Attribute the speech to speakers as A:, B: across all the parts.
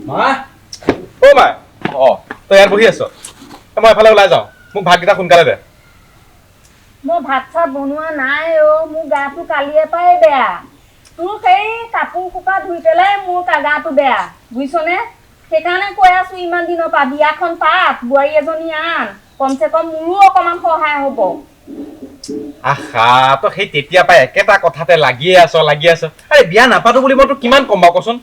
A: মা ও মা তই ইয়াত বহি আছ মই এফালে ওলাই যাওঁ মোক ভাতকেইটা সোনকালে দে
B: মই ভাত চাত বনোৱা নাই মোৰ গাটো কালিয়ে পাই বেয়া তোৰ সেই কাপোৰ খোপা ধুই পেলাই মোৰ গাটো বেয়া বুজিছনে সেইকাৰণে কৈ আছো ইমান দিনৰ পৰা বিয়াখন পাত বোৱাৰী এজনী আন কমচে কম মোৰো অকমান সহায় হ'ব
A: আহা তই সেই তেতিয়া পাই একেটা কথাতে লাগিয়ে আছ আৰে বিয়া নাপাতো বুলি মই তোক কিমান কম বাৰু কচোন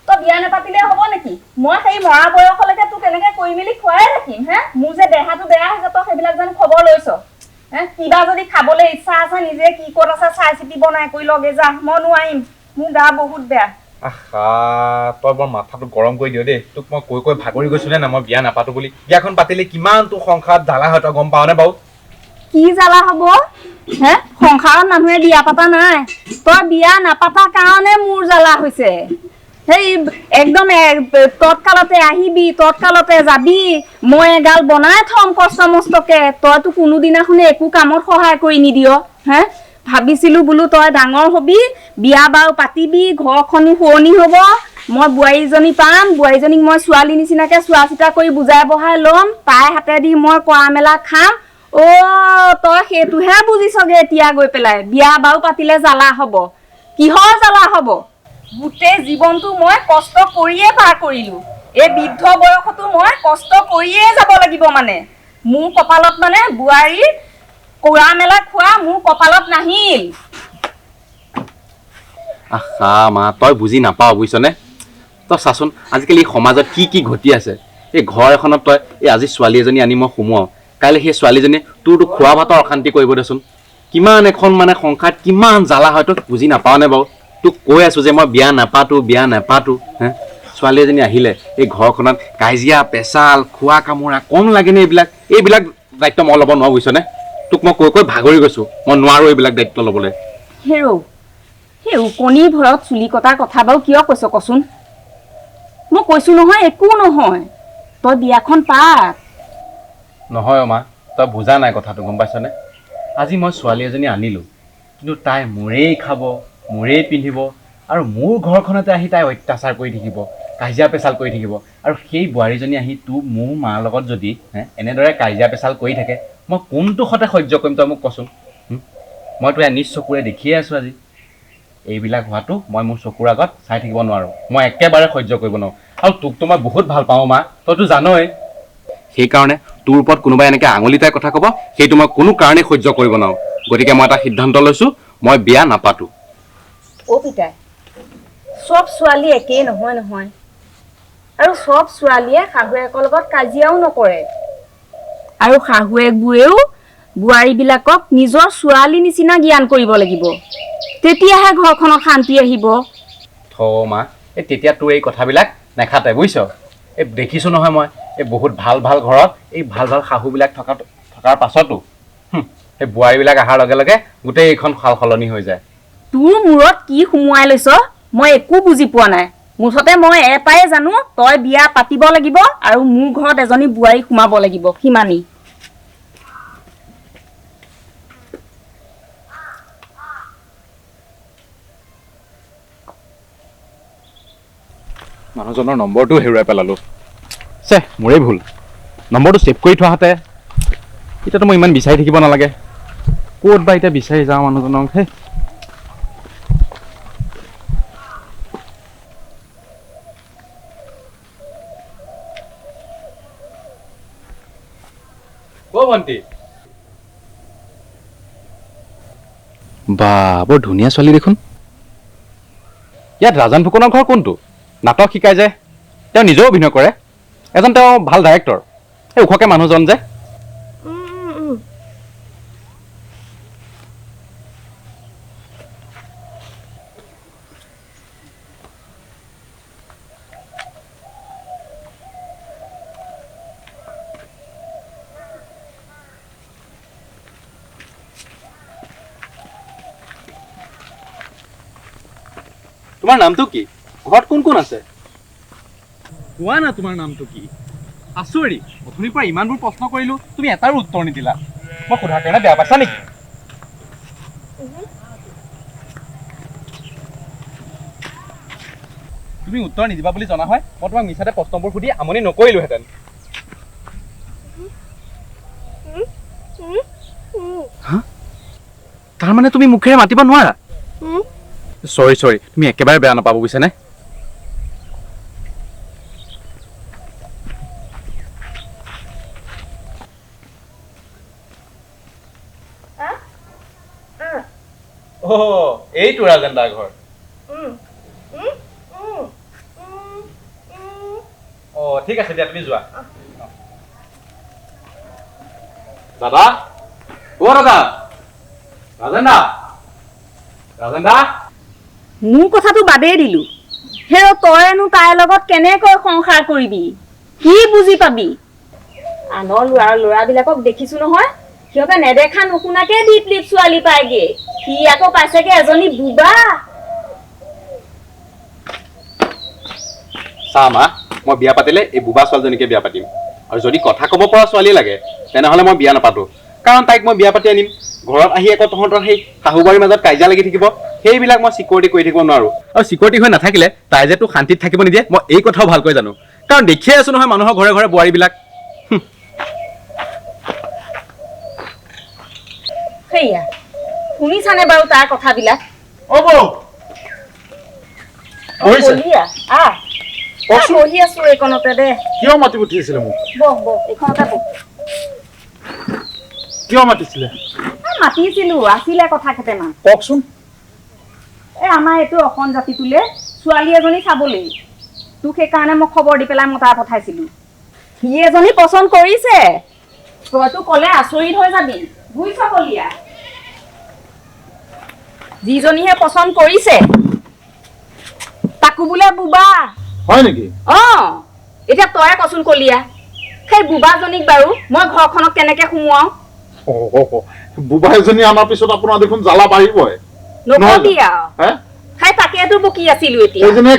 B: তই বিয়া নাপাতিলে হ'ব নেকি মই সেই মৰা বয়সলৈকে তোক এনেকে কৰি মেলি খুৱাই থাকিম হে মোৰ যে দেহাটো বেয়া হৈছে তই সেইবিলাক জানো খবৰ লৈছ কিবা যদি খাবলৈ ইচ্ছা আছে নিজে কি ক'ত আছে চাই চিতি বনাই কৰি লগে যা মই নোৱাৰিম মোৰ গা বহুত বেয়া
A: আহা তই বৰ মাথাটো গৰম কৰি দিয় দেই তোক মই কৈ ভাগৰি গৈছোনে না মই বিয়া নাপাতো বুলি বিয়াখন পাতিলে কিমান তোৰ সংসাৰত জ্বালা হয় তই গম পাৱ নে বাৰু
B: কি জ্বালা হ'ব সংসাৰত মানুহে বিয়া পাতা নাই তই বিয়া নাপাতা কাৰণে মোৰ জ্বালা হৈছে সেই একদম তৎকালতে আহিবি তৎকালতে যাবি মই এগাল বনাই থম কষ্ট মষ্টকে তইতো কোনোদিনাখনে একো কামত সহায় কৰি নিদিয় ভাবিছিলো বোলো তই ডাঙৰ হবি বিয়া বাৰু পাতিবি ঘৰখনো শুৱনি হ'ব মই বোৱাৰীজনী পাম বোৱাৰীজনীক মই ছোৱালী নিচিনাকে চোৱা চিতা কৰি বুজাই বঢ়াই ল'ম তাই হাতেদি মই কৰা মেলা খাম তই সেইটোহে বুজিছগে এতিয়া গৈ পেলাই বিয়া বাৰু পাতিলে জ্বালা হ'ব কিহৰ জ্বালা হ'ব গোটেই জীৱনটো মই কষ্ট কৰিয়ে পাৰ কৰিলো এই বৃদ্ধ বয়সতো মই কষ্ট কৰিয়ে যাব লাগিব মানে মোৰ কপালত মানে বোৱাৰীৰ কৰা মেলা খোৱা মোৰ কপালত নাহিল
A: আহা মা তই বুজি নাপাৱ বুজিছনে তই চাচোন আজিকালি সমাজত কি ঘটি আছে এই ঘৰ এখনত তই এই আজি ছোৱালী এজনী আনি মই সোমোৱাওঁ কাইলৈ সেই ছোৱালীজনীয়ে তোৰতো খোৱা ভাতৰ অশান্তি কৰিব দেচোন কিমান এখন মানে সংসাৰত কিমান জ্বালা হয় তই বুজি নাপাৱ নে বাৰু তোক কৈ আছো যে মই বিয়া নাপাতো ছোৱালী এজনী আহিলে এই ঘৰখনত কাজিয়া পেচাল খোৱা কামোৰা কম লাগেনে এইবিলাক দায়িত্ব মই ল'ব নোৱাৰো বুজিছনে তোক মই কৈ ভাগৰি গৈছো মই নোৱাৰো এইবিলাক দায়িত্ব ল'বলৈ
B: সেই উকনিৰ ভয়ত চুলি কটাৰ কথা বাৰু কিয় কৈছ কচোন মই কৈছো নহয় একো নহয় তই বিয়াখন পাত
A: নহয় মা তই বুজা নাই কথাটো গম পাইছনে আজি মই ছোৱালী এজনী আনিলো কিন্তু তাই মোৰেই খাব মোৰেই পিন্ধিব আৰু মোৰ ঘৰখনতে আহি তাই অত্যাচাৰ কৰি থাকিব কাজিয়া পেচাল কৰি থাকিব আৰু সেই বোৱাৰীজনী আহি তোৰ মোৰ মাৰ লগত যদি এনেদৰে কাজিয়া পেচাল কৰি থাকে মই কোনটো সতে সহ্য কৰিম তই মোক কচোন মইতো নিজ চকুৰে দেখিয়ে আছো আজি এইবিলাক হোৱাটো মই মোৰ চকুৰ আগত চাই থাকিব নোৱাৰো মই একেবাৰে সহ্য কৰিব নোৱাৰো আৰু তোকতো মই বহুত ভাল পাওঁ মা তইতো জানই সেইকাৰণে তোৰ ওপৰত কোনোবাই এনেকৈ আঙুলিতাই কথা ক'ব সেইটো মই কোনো কাৰণেই সহ্য কৰিব নোৱাৰো গতিকে মই এটা সিদ্ধান্ত লৈছো মই বিয়া নাপাতো
B: পিতাই চব ছোৱালী একেই নহয় আৰু চব ছোৱালীয়ে শাহুৱেকৰ লগত কাজিয়াও নকৰে আৰু শাহুৱেকবোৰেও বোৱাৰীবিলাকক নিজৰ ছোৱালী নিচিনা জ্ঞান কৰিব লাগিব তেতিয়াহে ঘৰখনত শান্তি আহিব
A: মা তেতিয়া তোৰ এই কথাবিলাক নেখাতে বুজিছ এই দেখিছো নহয় মই এই বহুত ভাল ঘৰত এই ভাল শাহুবিলাক থকাৰ পাছতো সেই বোৱাৰীবিলাক অহাৰ লগে লগে গোটেই এইখন সাল সলনি হৈ যায়
B: তোৰ মূৰত কি সুমুৱাই লৈছ মই একো বুজি পোৱা নাই মুঠতে মই এটাই জানো তই বিয়া পাতিব লাগিব আৰু মোৰ ঘৰত এজনী বোৱাৰী সোমাব লাগিব সিমানেই
A: মানুহজনৰ নম্বৰটো হেৰুৱাই পেলালো মোৰেই ভুল নম্বৰটো ছেভ কৰি থোৱাহেঁতে এতিয়াতো মই ইমান বিচাৰি থাকিব নালাগে ক'ত বা এতিয়া বিচাৰি যাওঁ মানুহজনক ভণ্টি বা বৰ ধুনীয়া ছোৱালী দেখোন ইয়াত ৰাজন ফুকনৰ ঘৰ কোনটো নাটক শিকাই যে তেওঁ নিজেও অভিনয় কৰে এজন তেওঁ ভাল ডাইৰেক্টৰ এই ওখকে মানুহজন যে তোমাৰ নামটো কি ঘৰত কোন আছে কোৱা না তোমাৰ নামটো কি আচৰি অথনিৰ পৰা ইমানবোৰ প্ৰশ্ন কৰিলো তুমি এটাৰো উত্তৰ নিদিলা মই সোধাৰ কাৰণে বেয়া পাইছা নেকি তুমি তুমি উত্তৰ নিদিবা বুলি জনা হয় মই তোমাক মিছাতে প্ৰশ্নবোৰ সুধি আমনি নকৰিলোহেঁতেন তাৰমানে তুমি মুখেৰে মাতিব নোৱাৰা চৰি তুমি একেবাৰে বেয়া নাপাব বুজিছানে এইটো ৰাজেন্দ্ৰাৰ ঘৰ ঠিক আছে দিয়া তুমি যোৱা দাদা দাদা ৰাজেন্দ্ৰা
B: মোৰ কথাটো বাদেই দিলো হেৰ তইনো তাইৰ লগত কেনেকৈ সংসাৰ কৰিবি কি বুজি পাবি আনৰ ল'ৰাবিলাকক দেখিছো নহয় সিহঁতে নেদেখা নুশুনাকে দীপ ছোৱালী পায়গে সি আকৌ পাইছেগে এজনী বুবা
A: চামা মই বিয়া পাতিলে এই বুবা ছোৱালীজনীকে বিয়া পাতিম আৰু যদি কথা ক'ব পৰা ছোৱালী লাগে তেনেহ'লে মই বিয়া নাপাতো কাৰণ তাইক মই বিয়া পাতি আনিম ঘৰত আহি আকৌ তহঁতৰ সেই শাহুবাৰীৰ মাজত কাজিয়া লাগি থাকিব সেইবিলাক মই চিকিউৰিটি কৰি থাকিব নোৱাৰো আৰু চিকিউৰিটি হৈ নাথাকিলে তাই যে তোক শান্তিত থাকিব নিদিয়ে মই এই কথাও ভালকৈ জানো কাৰণ দেখিয়ে আছো নহয় মানুহৰ ঘৰে ঘৰে বোৱাৰীবিলাক
B: সেয়া শুনিছানে বাৰু তাৰ কথাবিলাক বহি আছো এইকণতে দে
C: কিয় মাতি পঠিয়াইছিলে মোক
B: বহ এইখনতে বহ
C: কিয় মাতিছিলে
B: মাতিছিলো আছিলে কথা কেইটামান
C: কওকচোন
B: আমাৰ এইটো অসম জাতিটোলে ছোৱালী এজনী চাবলৈ তোক সেইকাৰণে মই খবৰ দি পেলাই মই তাৰ পঠাইছিলো সি এজনী পচন্দ কৰিছে তইতো ক'লে আচৰিত হৈ যাবি বুজিছ কলিয়া যিজনীহে পচন্দ কৰিছে তাকো বোলে বুবা
C: হয় নেকি
B: এতিয়া তই কচোন কলিয়া সেই বুবাজনীক বাৰু মই ঘৰখনত কেনেকে সোমোৱাও
C: বুবা এজনী আমাৰ পিছত আপোনাৰ দেখোন জ্বালা বাঢ়িবই
B: নকবি আৰু খাই তাকেতো বকি আছিলো এতিয়া
C: সেইজনীয়ে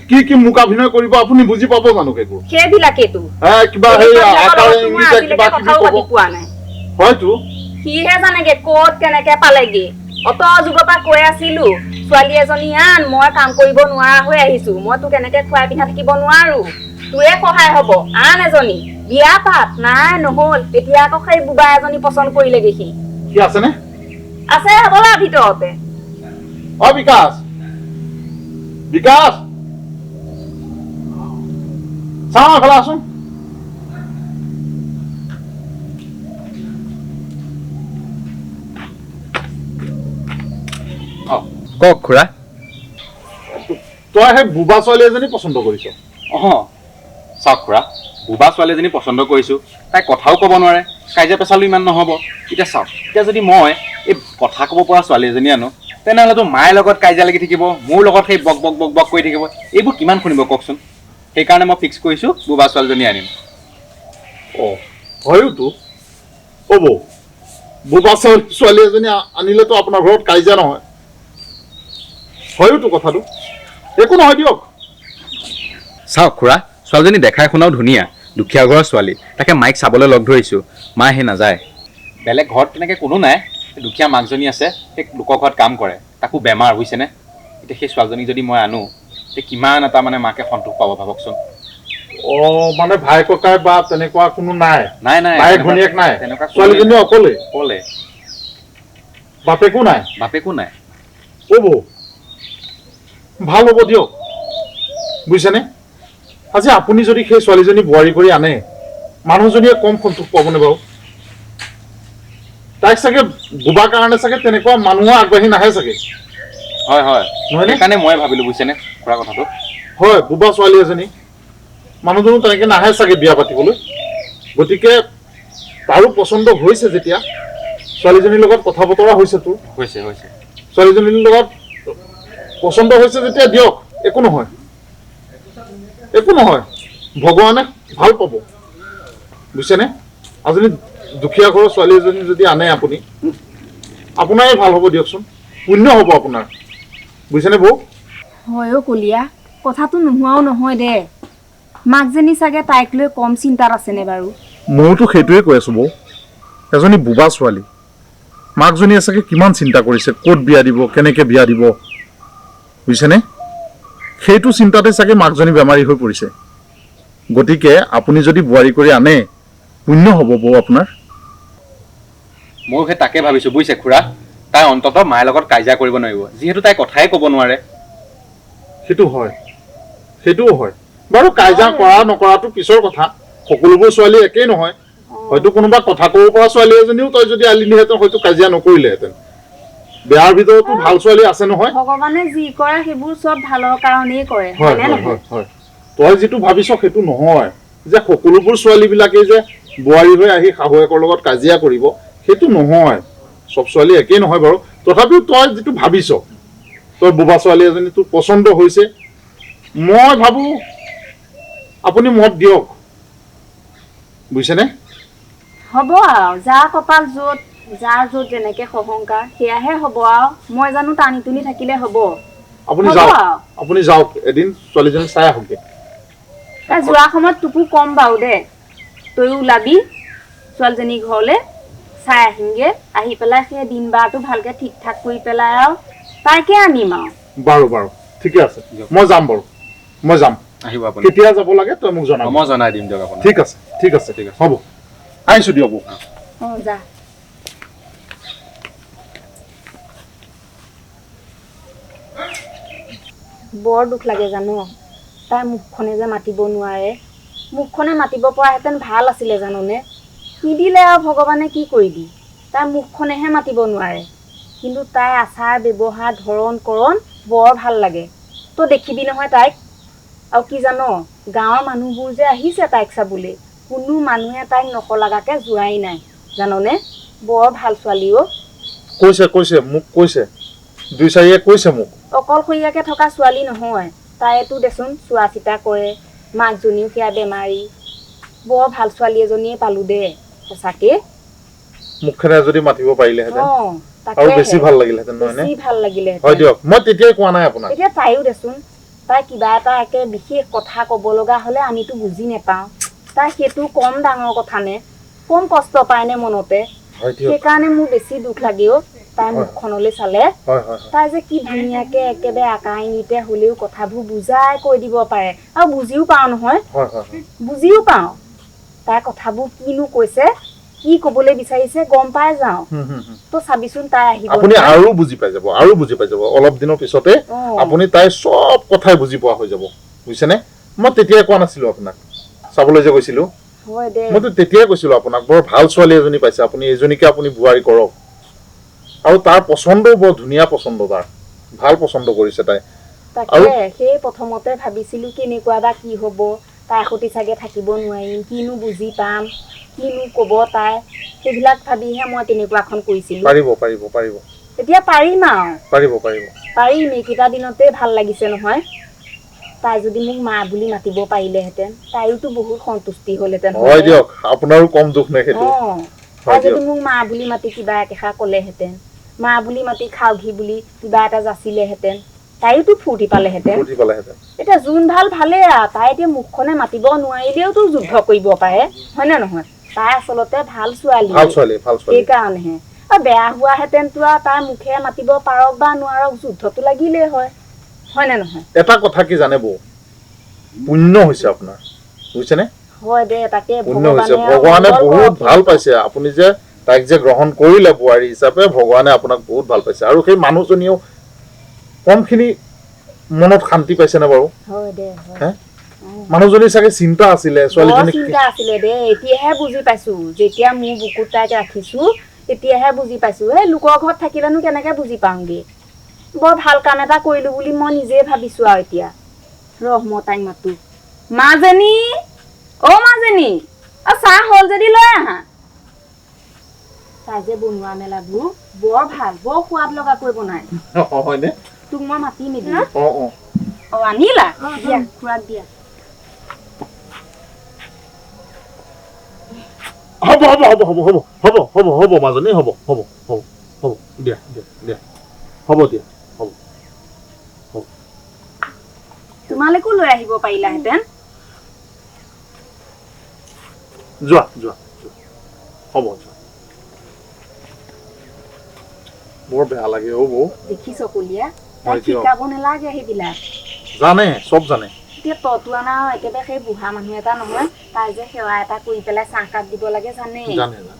C: কি কি মোকাভিনয় কৰিব আপুনি বুজি পাব জানো কেকো
B: সেইবিলাকেতো
C: কিবা
B: পোৱা নাই
C: হয়তো
B: সিহে জানেগে ক'ত কেনেকে পালেগে অত যুগৰ পৰা কৈ আছিলো ছোৱালী এজনী আন মই কাম কৰিব নোৱাৰা হৈ আহিছো মই তোক এনেকে খুৱাই পিন্ধা থাকিব নোৱাৰো তোৰে সহায় হব আন এজনী বিয়া পাত নাই নহল তেতিয়া আকৌ সেই বুবা এজনী পচন্দ কৰিলেগে সি
C: আছেনে
B: আছে হবলা ভিতৰতে
C: বিকাশ চাওঁ এফালে আছোন
A: কওক খুৰা
C: তই সেই বুবা ছোৱালী এজনী পচন্দ কৰিছ
A: চাওক খুৰা বুবা ছোৱালী এজনী পচন্দ কৰিছো তাই কথাও ক'ব নোৱাৰে কাজিয়া পেচালো ইমান নহ'ব এতিয়া চাওক এতিয়া যদি মই এই কথা ক'ব পৰা ছোৱালী এজনী আনো তেনেহ'লেতো মায়ে লগত কাজিয়া লাগি থাকিব মোৰ লগত সেই বক বক বক বক কৰি থাকিব এইবোৰ কিমান শুনিব কওকচোন সেইকাৰণে মই ফিক্স কৰিছো বুবা ছোৱালীজনী আনিম
C: হয়তো বুবা ছোৱালী এজনী আনিলেতো আপোনাৰ ঘৰত কাজিয়া নহয় হয়তো কথাটো একো নহয় দিয়ক
A: চাওক খুৰা ছোৱালীজনী দেখাই শুনাও ধুনীয়া দুখীয়া ঘৰৰ ছোৱালী তাকে মাইক চাবলৈ লগ ধৰিছোঁ মায়ে সেই নাযায় বেলেগ ঘৰত তেনেকৈ কোনো নাই দুখীয়া মাকজনী আছে সেই লোকৰ ঘৰত কাম কৰে তাকো বেমাৰ বুজিছেনে এতিয়া সেই ছোৱালীজনীক যদি মই আনো তেতিয়া কিমান এটা মানে মাকে সন্তোষ পাব ভাবকচোন
C: মানে ভাই ককাই বা তেনেকুৱা কোনো নাই
A: নাই নাই
C: ভাই ঘনীয়েক নাই
A: তেনেকুৱা
C: ছোৱালীজনী অকলে বাপেকো নাই ভাল হ'ব দিয়ক বুজিছেনে আজি আপুনি যদি সেই ছোৱালীজনী বোৱাৰী কৰি আনে মানুহজনীয়ে কম সন্তোষ পাবনে বাৰু তাইক চাগে বুবা কাৰণে চাগে তেনেকুৱা মানুহ আগবাঢ়ি নাহে চাগে
A: হয় নহয় সেইকাৰণে মই ভাবিলো বুজিছেনে খুৰা কথাটো
C: হয় বুবা ছোৱালী এজনী মানুহজনো তেনেকে নাহে চাগে বিয়া পাতিবলৈ গতিকে তাৰো পচন্দ হৈছে যেতিয়া ছোৱালীজনীৰ লগত কথা বতৰা হৈছে তোৰ
A: হৈছে
C: ছোৱালীজনীৰ লগত পচন্দ হৈছে যেতিয়া দিয়ক একো নহয় ভগৱানে ভাল পাব বুজিছেনে আজি দুখীয়া ঘৰৰ ছোৱালী এজনী যদি আনে আপুনি আপোনাৰে ভাল হ'ব দিয়কচোন পুণ্য হ'ব আপোনাৰ বুজিছেনে বৌ
B: হয় কলিয়া কথাটো নোহোৱাও নহয় দে মাকজনী চাগে তাইক লৈ কম চিন্তাত আছেনে বাৰু
C: মইতো সেইটোৱে কৈ আছো বৌ এজনী বুবা ছোৱালী মাকজনীয়ে চাগে কিমান চিন্তা কৰিছে ক'ত বিয়া দিব কেনেকে বিয়া দিব বুজিছেনে সেইটো চিন্তাতে চাগে মাকজনী বেমাৰী হৈ পৰিছে গতিকে আপুনি যদি বোৱাৰী কৰি আনে পুণ্য হ'ব বৌ আপোনাৰ
A: মই সেই তাকে ভাবিছোঁ বুজিছে খুৰা তাই অন্ততঃ মাৰ লগত কাজিয়া কৰিব নোৱাৰিব যিহেতু তাই কথাই ক'ব নোৱাৰে
C: সেইটো হয় সেইটোও হয় বাৰু কাজিয়া কৰা নকৰাটো পিছৰ কথা সকলোবোৰ ছোৱালী একেই নহয় হয়তো কোনোবা কথা ক'ব পৰা ছোৱালী এজনীও তই যদি আলিনিহেঁতেন হয়তো কাজিয়া নকৰিলেহেঁতেন বেয়াৰ ভিতৰতো ভাল ছোৱালী আছে নহয়
B: ভগৱানে যি কৰে সেইবোৰ চব ভালৰ কাৰণেই কৰে
C: হয় হয় হয় তই যিটো ভাবিছ সেইটো নহয় যে সকলোবোৰ ছোৱালীবিলাকেই যে বোৱাৰী হৈ আহি শাহুৱেকৰ লগত কাজিয়া কৰিব সেইটো নহয় চব ছোৱালী একেই নহয় বাৰু তথাপিও তই যিটো ভাবিছ তই বুবা ছোৱালী এজনী তোৰ পচন্দ হৈছে মই ভাবোঁ আপুনি মত দিয়ক বুজিছেনে
B: হ'ব আৰু যাৰ কপাল য'ত যাৰ য'ত যেনেকে সহংকাৰ সেয়াহে হ'ব আৰু মই জানো টানি টুনি থাকিলে হ'ব
C: আপুনি যাওক এদিন ছোৱালীজনী চাই আহকগে
B: তাই যোৱা সময়ত তোকো কম বাৰু দে তইও ওলাবি ছোৱালীজনী ঘৰলৈ চাই আহিমগে আহি পেলাই সেই দিন বাৰটো ভালকে ঠিক ঠাক কৰি পেলাই আৰু তাইকে আনিম আৰু
C: বাৰু বাৰু ঠিকে আছে মই যাম বাৰু মই যাম
A: আহিব আপুনি
C: কেতিয়া যাব লাগে তই মোক জনাব
A: মই জনাই দিম দিয়ক আপোনাক
C: ঠিক আছে ঠিক আছে ঠিক আছে হ'ব আহিছোঁ দিয়ক
B: যা বৰ দুখ লাগে জানো তাই মুখখনে যে মাতিব নোৱাৰে মুখখনে মাতিব পৰাহেঁতেন ভাল আছিলে জানোনে নিদিলে আৰু ভগৱানে কি কৰিবি তাই মুখখনেহে মাতিব নোৱাৰে কিন্তু তাই আচাৰ ব্যৱহাৰ ধৰণ কৰণ বৰ ভাল লাগে তই দেখিবি নহয় তাইক আৰু কি জানো গাঁৱৰ মানুহবোৰ যে আহিছে তাইক চাবলৈ কোনো মানুহে তাইক নকলাগাকে যোৱাই নাই জাননে বৰ ভাল ছোৱালী অ
C: কৈছে মোক কৈছে দুই চাৰিয়ে কৈছে মোক
B: অকলশৰীয়াকে থকা ছোৱালী নহয় তাইতো দেচোন চোৱা চিতা কৰে মাকজনীও সেয়া বেমাৰী বৰ ভাল ছোৱালী এজনীয়ে পালো দে সঁচাকে
C: মুখেৰে যদি মাতিব পাৰিলেহেঁতেন
B: তাকে
C: আৰু বেছি ভাল লাগিলেহেঁতেন নহয়
B: বেছি ভাল লাগিলে
C: হয় দিয়ক মই তেতিয়াই কোৱা নাই আপোনাক
B: এতিয়া তাইও দেচোন তাই কিবা এটা একে বিশেষ কথা ক'ব লগা হ'লে আমিতো বুজি নেপাওঁ তাই সেইটো কম ডাঙৰ কথা নে কম কষ্ট পায় নে মনতে সেইকাৰণে মোৰ বেছি দুখ লাগে অ তাই মুখখনলৈ চালে তাই যে কি ধুনীয়াকে একেবাৰে আকাইনিতে হ'লেও কথাবোৰ বুজাই কৈ দিব পাৰে আৰু বুজিও পাওঁ নহয় বুজিও পাওঁ তাই কথাবোৰ কিনো কৈছে কি ক'বলৈ বিচাৰিছে গম পাই যাওঁ তো চাবিচোন তাই আহিব
C: আপুনি আৰু বুজি পাই যাব অলপ দিনৰ পিছতে আপুনি তাই চব কথাই বুজি পোৱা হৈ যাব বুজিছেনে মই তেতিয়াই কোৱা নাছিলো আপোনাক চাবলৈ যে গৈছিলোঁ মইতো তেতিয়াই কৈছিলো আপোনাক বৰ ভাল ছোৱালী এজনী পাইছে আপুনি এইজনীকে আপুনি বোৱাৰী কৰক আৰু তাৰ পচন্দও বৰ ধুনীয়া পচন্দ তাৰ ভাল পচন্দ কৰিছে তাই
B: তাকে সেই প্ৰথমতে ভাবিছিলো কেনেকুৱা বা কি হ'ব তাই সতি চাগে থাকিব নোৱাৰিম কিনো বুজি পাম কিনো ক'ব তাই সেইবিলাক ভাবিহে মই তেনেকুৱাখন কৰিছিলো
C: পাৰিব
B: এতিয়া পাৰিম আৰু
C: পাৰিম
B: এইকেইটা দিনতে ভাল লাগিছে নহয় তাই যদি মোক মা বুলি মাতিব পাৰিলেহেঁতেন তাইওতো বহুত সন্তুষ্টি হ'লহেঁতেন
C: হয় দিয়ক আপোনাৰো কম দুখ নাই সেইটো
B: তাই যদি মোক মা বুলি মাতি কিবা একেষাৰ ক'লেহেঁতেন মা বুলি মাতি খাওঘি বুলি কিবা এটা যাচিলেহেঁতেন তাইওতো ফূৰ্তি পালেহেঁতেন এতিয়া যোন ভাল ভালেই আৰু তাই এতিয়া মুখখনে মাতিব নোৱাৰিলেওতো যুদ্ধ কৰিব পাৰে হয় নে নহয় তাই আচলতে ভাল ছোৱালী সেইকাৰণেহে আৰু বেয়া হোৱাহেঁতেনতো আৰু তাই মুখে মাতিব পাৰক বা নোৱাৰক যুদ্ধটো লাগিলেই হয় নে নহয়
C: এটা কথা কি জানে বৌ পুণ্য হৈছে আপোনাৰ বুজিছেনে
B: হয় দে তাকে
C: ভগৱানে বহুত ভাল পাইছে আপুনি যে তাইক যে গ্ৰহণ কৰিলে বোৱাৰী হিচাপে ভগৱানে আপোনাক বহুত ভাল পাইছে আৰু সেই মানুহজনীও কমখিনি মনত শান্তি পাইছে নে বাৰু মানুহজনী চাগে চিন্তা আছিলে ছোৱালীজনী
B: চিন্তা আছিলে দে এতিয়াহে বুজি পাইছো যেতিয়া মোৰ বুকুত তাইক ৰাখিছো এতিয়াহে বুজি পাইছো এই লোকৰ ঘৰত থাকিলেনো কেনেকে বুজি পাওঁগে বৰ ভাল কাম এটা কৰিলো বুলি মই নিজে ভাবিছো আৰু এতিয়া মই তাইক মাতো মাজনী মাজনী চাহ হ'ল যদি লৈ আহা তাই যে বনোৱা মেলাবোৰ বৰ ভাল বৰ সোৱাদ লগাকৈ বনাই
C: হয়নে
B: তোক মই মাতিম এদিন আনিলা দিয়া খুৰাক দিয়া
C: হ'ব মাজনী হ'ব দিয়া হ'ব দিয়া
B: তোমালোকো লৈ আহিব পাৰিলাহেঁতেন
C: যোৱা হ'ব বৰ বেয়া লাগে বৌ
B: দেখিছ কলিয়া তাই শিকাব নালাগে সেইবিলাক
C: জানে চব জানে
B: এতিয়া ততো আনা একেবাৰে সেই বুঢ়া মানুহ এটা নহয় তাই যে সেৱা এটা কৰি পেলাই চাহকাপ দিব লাগে জানে
C: জানে জানে